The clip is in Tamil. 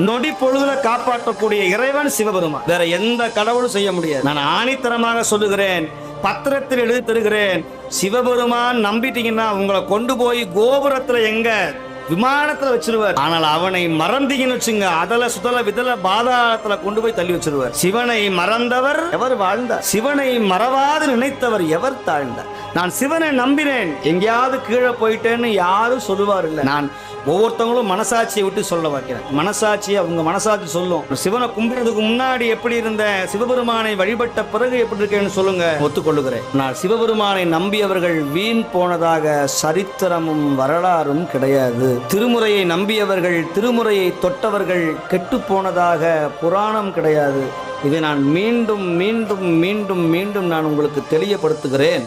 நொடி பொழுதுல காப்பாற்றக்கூடிய இறைவன் சிவபெருமான். வேற எந்த கடவுளும் செய்ய முடியாது. நான் ஆணித்தரமாக சொல்லுகிறேன், பத்திரத்தில் எழுதி தருகிறேன். சிவபெருமான் நம்பிட்டீங்கன்னா உங்களை கொண்டு போய் கோபுரத்துல எங்க விமானத்துல வச்சிருவார். ஆனால் அவனை மறந்தீங்கன்னு வச்சுங்க, அதல சுதல விதல பாதாளத்துல கொண்டு போய் தள்ளி வச்சிருவார். சிவனை மறந்தவர் எவர் வாழ்ந்தார்? சிவனை மறவாது நினைத்தவர் எவர் தாழ்ந்தார்? நான் சிவனை நம்பினேன், எங்கேயாவது கீழே போயிட்டேன்னு யாரும் சொல்லுவார் இல்லை. நான் ஒவ்வொருத்தவங்களும் மனசாட்சியை விட்டு சொல்ல வைக்கிறேன். மனசாட்சி அவங்க மனசாட்சி சொல்லும். சிவனை கும்பிடுறதுக்கு முன்னாடி எப்படி இருந்த, சிவபெருமானை வழிபட்ட பிறகு எப்படி இருக்கேன்னு சொல்லுங்க, ஒத்துக்கொள்ளுகிறேன். நான் சிவபெருமானை நம்பியவர்கள் வீண் போனதாக சரித்திரமும் வரலாறும் கிடையாது. திருமுறையை நம்பியவர்கள், திருமுறையை தொட்டவர்கள் கெட்டு போனதாக புராணம் கிடையாது. இதை நான் மீண்டும் மீண்டும் மீண்டும் மீண்டும் நான் உங்களுக்கு தெளிவுபடுத்துகிறேன்.